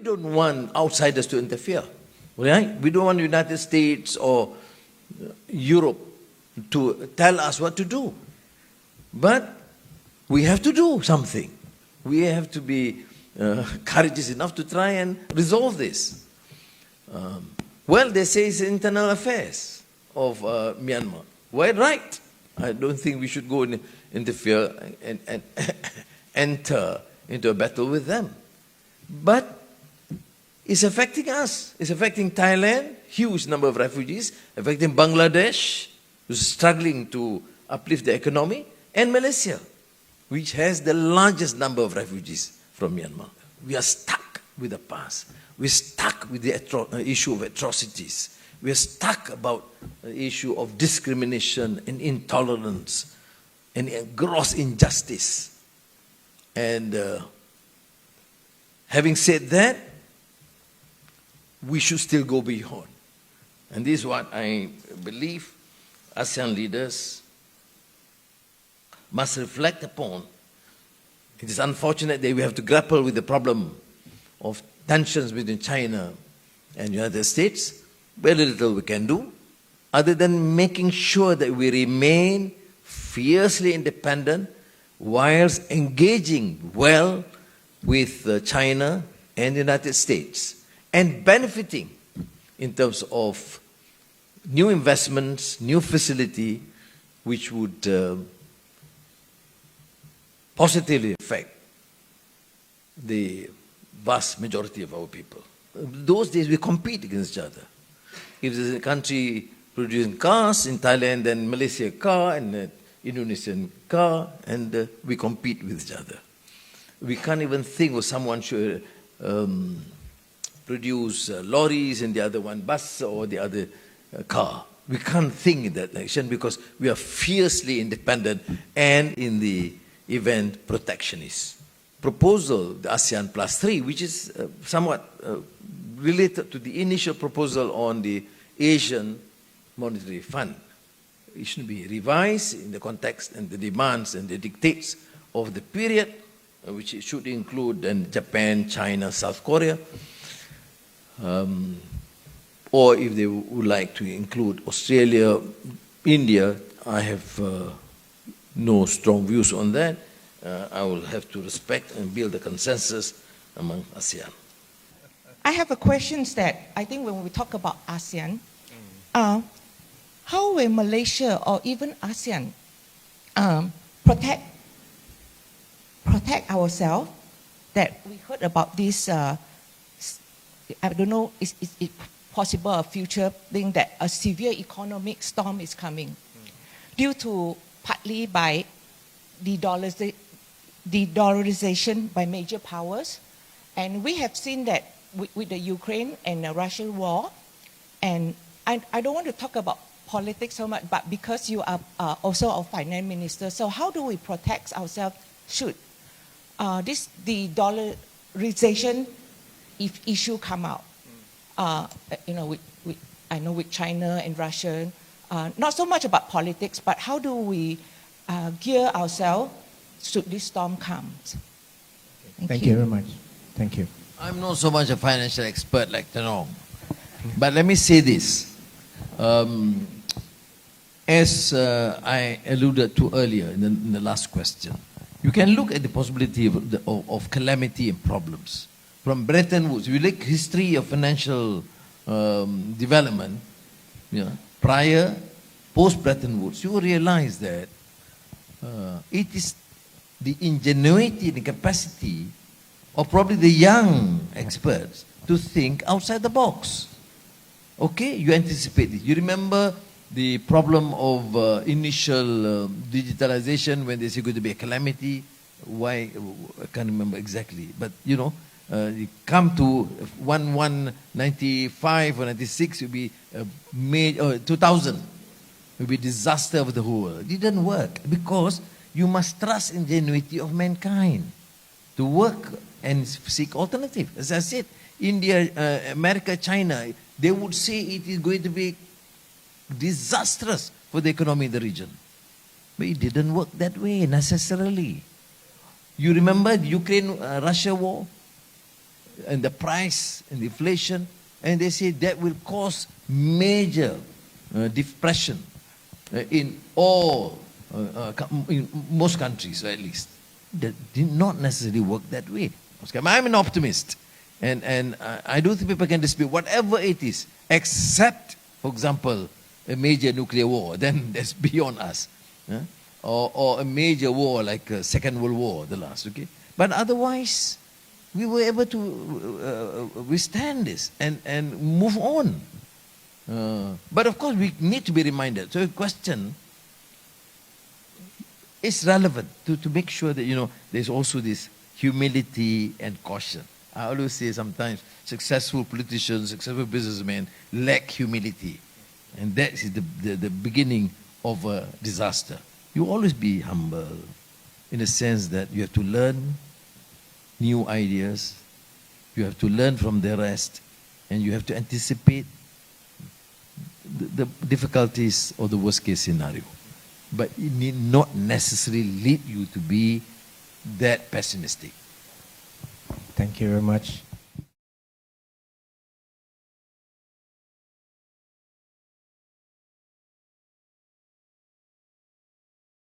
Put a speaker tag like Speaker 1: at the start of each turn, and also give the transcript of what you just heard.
Speaker 1: don't want outsiders to interfere, right? We don't want the United States or Europe to tell us what to do. But we have to do something. We have to be courageous enough to try and resolve this. Well, they say it's internal affairs of Myanmar. Well, right. I don't think we should go and interfere and enter into a battle with them. But it's affecting us. It's affecting Thailand, huge number of refugees, affecting Bangladesh, who's struggling to uplift the economy, and Malaysia, which has the largest number of refugees from Myanmar. We are stuck with the past. We're stuck with the issue of atrocities. We're stuck about the issue of discrimination and intolerance and gross injustice. And having said that, we should still go beyond. And this is what I believe ASEAN leaders must reflect upon. It is unfortunate that we have to grapple with the problem of tensions between China and the United States. Very little we can do, other than making sure that we remain fiercely independent whilst engaging well with China and the United States and benefiting in terms of new investments, new facility, which would positively affect the vast majority of our people. Those days we compete against each other. If there's a country producing cars in Thailand, then Malaysia car and Indonesian car, and we compete with each other. We can't even think of someone should produce lorries and the other one bus or the other car. We can't think in that direction because we are fiercely independent and in the event protectionist. Proposal, the ASEAN Plus 3, which is somewhat related to the initial proposal on the Asian Monetary Fund. It should be revised in the context and the demands and the dictates of the period, which it should include Japan, China, South Korea, or if they would like to include Australia, India. I have no strong views on that. I will have to respect and build a consensus among ASEAN.
Speaker 2: I have a question that I think when we talk about ASEAN, how will Malaysia or even ASEAN protect ourselves? That we heard about this, I don't know, is it possible a future thing that a severe economic storm is coming due to partly by the dollarization by major powers. And we have seen that with the Ukraine and the Russian war. And I don't want to talk about politics so much, but because you are also a finance minister, so how do we protect ourselves should the dollarization issue come out? I know with China and Russia, not so much about politics, but how do we gear ourselves should this storm comes?
Speaker 3: Thank you very much. Thank you.
Speaker 1: I'm not so much a financial expert like Tanong, but let me say this. As I alluded to earlier in the last question, you can look at the possibility of calamity and problems. From Bretton Woods, if you look history of financial development, prior, post Bretton Woods, you will realize that it is the ingenuity and the capacity of probably the young experts to think outside the box. Okay, you anticipate it. You remember the problem of initial digitalization when they say going to be a calamity. Why? I can't remember exactly. But you come to 1995 or 96, it will be made, 2000, will be disaster of the whole world. It didn't work because you must trust ingenuity of mankind to work and seek alternative. As I said, India, America, China, they would say it is going to be disastrous for the economy in the region. But it didn't work that way necessarily. You remember the Ukraine-Russia war? and the price and inflation, and they say that will cause major depression in all, in most countries at least. That did not necessarily work that way. Okay, I'm an optimist, and I don't think people can dispute whatever it is, except, for example, a major nuclear war. Then that's beyond us, or a major war like Second World War, the last. Okay, but otherwise, we were able to withstand this and move on. But of course, we need to be reminded. So, a question is relevant to make sure that there's also this humility and caution. I always say sometimes successful politicians, successful businessmen lack humility. And that is the beginning of a disaster. You always be humble in the sense that you have to learn new ideas, you have to learn from the rest, and you have to anticipate the difficulties or the worst case scenario. But it need not necessarily lead you to be that pessimistic.
Speaker 3: Thank you very much.